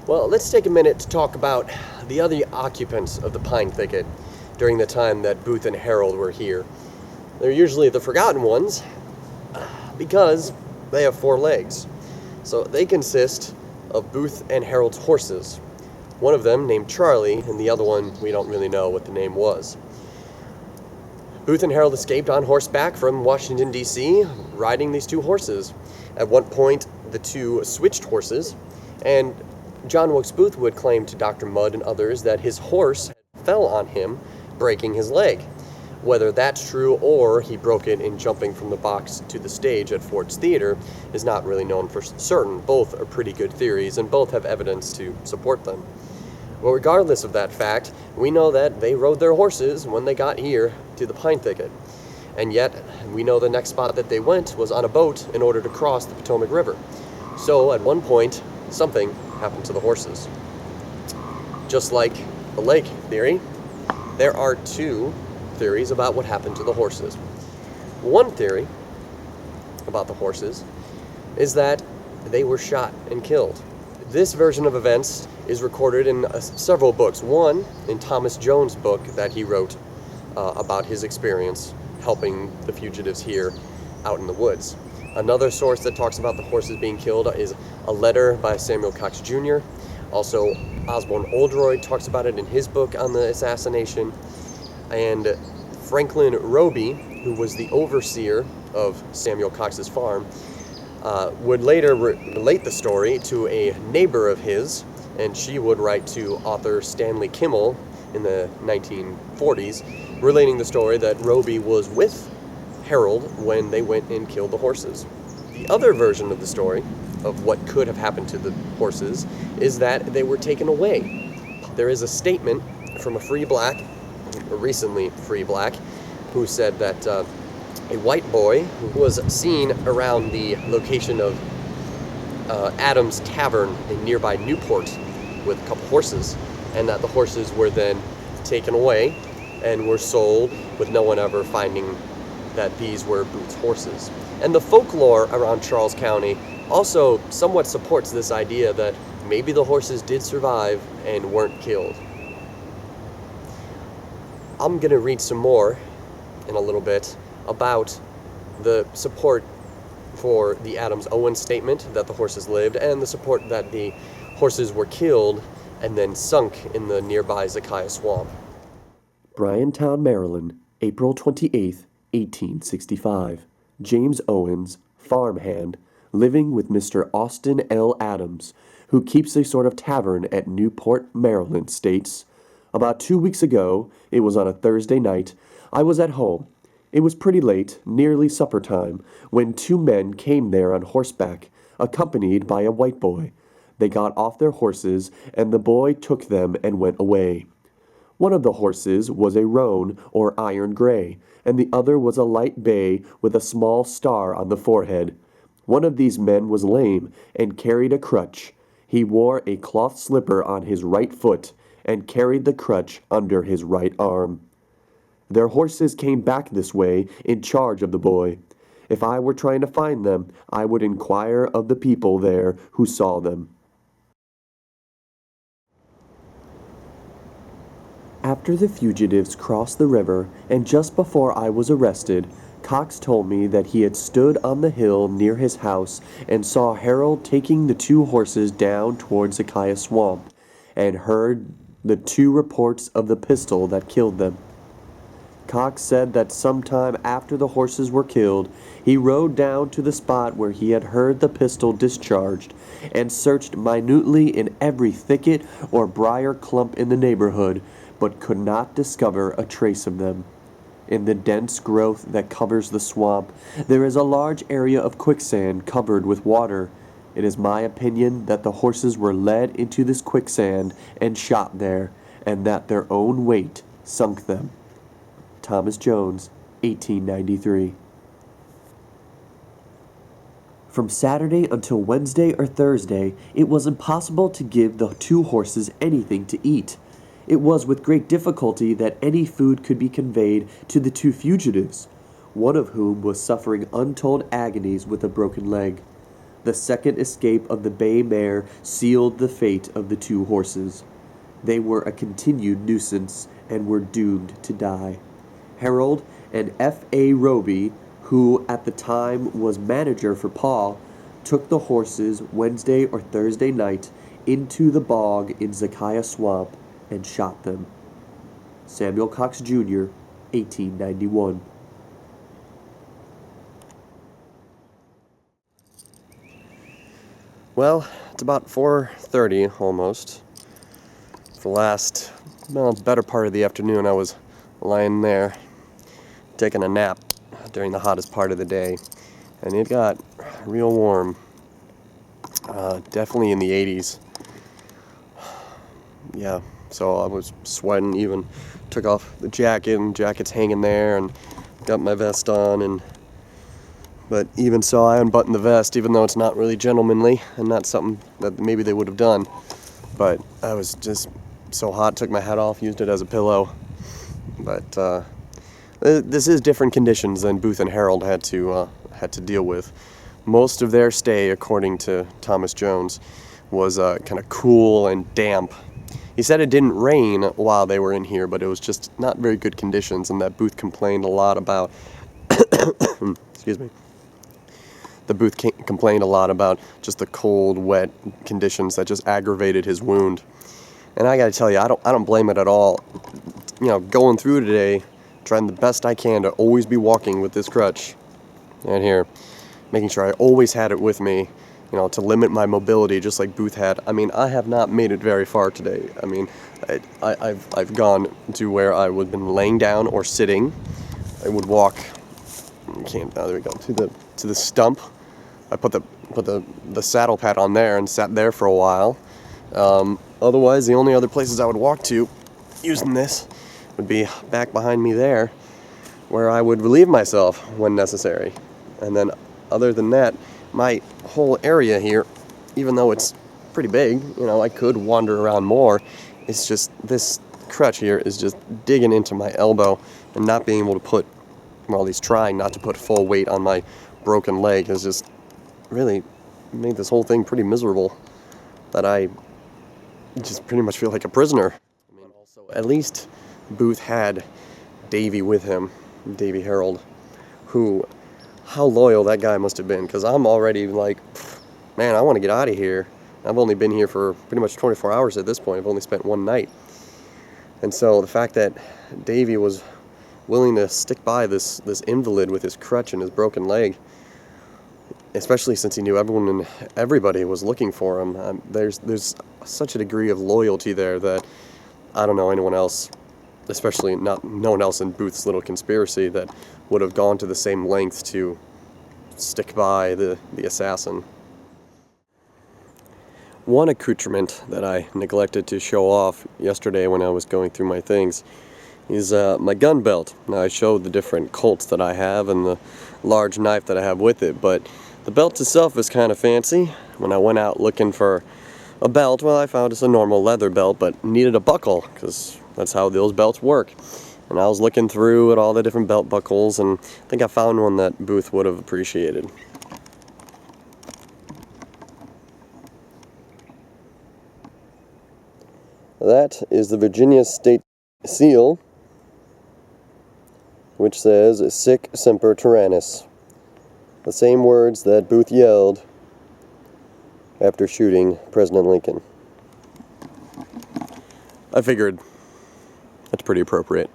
Well, let's take a minute to talk about the other occupants of the pine thicket during the time that Booth and Herold were here. They're usually the forgotten ones because they have 4 legs. So they consist of Booth and Herold's horses. One of them named Charlie, and the other one we don't really know what the name was. Booth and Herold escaped on horseback from Washington, D.C., riding these 2 horses. At one point, the 2 switched horses, and John Wilkes Booth would claim to Dr. Mudd and others that his horse fell on him, breaking his leg. Whether that's true or he broke it in jumping from the box to the stage at Ford's Theater is not really known for certain. Both are pretty good theories, and both have evidence to support them. Well, regardless of that fact, we know that they rode their horses when they got here to the pine thicket. And yet, we know the next spot that they went was on a boat in order to cross the Potomac River. So, at one point, something happened to the horses. Just like the leg theory, there are 2 theories about what happened to the horses. One theory about the horses is that they were shot and killed. This version of events is recorded in several books. One, in Thomas Jones' book that he wrote about his experience helping the fugitives here out in the woods. Another source that talks about the horses being killed is a letter by Samuel Cox Jr. Also, Osborne Oldroyd talks about it in his book on the assassination. And Franklin Roby, who was the overseer of Samuel Cox's farm, would later relate the story to a neighbor of his, and she would write to author Stanley Kimmel in the 1940s, relating the story that Roby was with Herold when they went and killed the horses. The other version of the story, of what could have happened to the horses, is that they were taken away. There is a statement from a recently free black, who said that a white boy was seen around the location of Adams Tavern in nearby Newport with a couple horses, and that the horses were then taken away and were sold with no one ever finding that these were Booth's horses. And the folklore around Charles County also somewhat supports this idea that maybe the horses did survive and weren't killed. I'm going to read some more in a little bit about the support for the Adams-Owen statement that the horses lived, and the support that the horses were killed and then sunk in the nearby Zakiah Swamp. Bryantown, Maryland, April 28, 1865. James Owens, farmhand, living with Mr. Austin L. Adams, who keeps a sort of tavern at Newport, Maryland, states, "About 2 weeks ago, it was on a Thursday night, I was at home. It was pretty late, nearly supper time, when 2 men came there on horseback, accompanied by a white boy. They got off their horses, and the boy took them and went away. One of the horses was a roan, or iron gray, and the other was a light bay with a small star on the forehead. One of these men was lame, and carried a crutch. He wore a cloth slipper on his right foot, and carried the crutch under his right arm. Their horses came back this way in charge of the boy. If I were trying to find them, I would inquire of the people there who saw them." After the fugitives crossed the river, and just before I was arrested, Cox told me that he had stood on the hill near his house and saw Herold taking the 2 horses down towards Zakiah Swamp, and heard the 2 reports of the pistol that killed them. Cox said that sometime after the horses were killed, he rode down to the spot where he had heard the pistol discharged, and searched minutely in every thicket or briar clump in the neighborhood, but could not discover a trace of them. In the dense growth that covers the swamp, there is a large area of quicksand covered with water. It is my opinion that the horses were led into this quicksand and shot there, and that their own weight sunk them. Thomas Jones, 1893. From Saturday until Wednesday or Thursday, it was impossible to give the 2 horses anything to eat. It was with great difficulty that any food could be conveyed to the 2 fugitives. one of whom was suffering untold agonies with a broken leg. The second escape of the bay mare sealed the fate of the two horses. They were a continued nuisance and were doomed to die. Herold and F.A. Roby, who at the time was manager for Paul, took the horses Wednesday or Thursday night into the bog in Zakiah Swamp and shot them. Samuel Cox, Jr., 1891. Well, it's about 4:30 almost. For the last, better part of the afternoon, I was lying there taking a nap during the hottest part of the day, and it got real warm. Definitely in the 80s. Yeah, so I was sweating, even took off the jacket, and jacket's hanging there, and got my vest on, but even so, I unbuttoned the vest, even though it's not really gentlemanly and not something that maybe they would have done. But I was just so hot, took my hat off, used it as a pillow. But this is different conditions than Booth and Herold had to deal with. Most of their stay, according to Thomas Jones, was kind of cool and damp. He said it didn't rain while they were in here, but it was just not very good conditions, and that Booth complained a lot about. Excuse me. The Booth complained a lot about just the cold, wet conditions that just aggravated his wound. And I got to tell you, I don't blame it at all. You know, going through today, trying the best I can to always be walking with this crutch right here, making sure I always had it with me, you know, to limit my mobility, just like Booth had. I mean, I have not made it very far today. I mean, I've gone to where I would have been laying down or sitting. I would walk. There we go, to the stump. I put the saddle pad on there and sat there for a while. Otherwise, the only other places I would walk to using this would be back behind me there, where I would relieve myself when necessary. And then other than that, my whole area here, even though it's pretty big, you know, I could wander around more. It's just this crutch here is just digging into my elbow, and not being able to put, well, at least trying not to put full weight on my broken leg has just really made this whole thing pretty miserable, that I just pretty much feel like a prisoner. I mean, also, at least Booth had Davy with him, Davy Herold, who, how loyal that guy must have been, because I'm already like, man, I want to get out of here. I've only been here for pretty much 24 hours at this point. I've only spent one night. And so the fact that Davy was willing to stick by this invalid with his crutch and his broken leg, especially since he knew everyone and everybody was looking for him, there's such a degree of loyalty there that I don't know anyone else, especially no one else in Booth's little conspiracy, that would have gone to the same length to stick by the assassin. One accoutrement that I neglected to show off yesterday when I was going through my things is my gun belt. Now, I showed the different Colts that I have and the large knife that I have with it, but the belt itself is kind of fancy. When I went out looking for a belt, well, I found it's a normal leather belt, but needed a buckle, because that's how those belts work. And I was looking through at all the different belt buckles, and I think I found one that Booth would have appreciated. That is the Virginia State Seal, which says, "Sic semper tyrannis." The same words that Booth yelled after shooting President Lincoln. I figured that's pretty appropriate.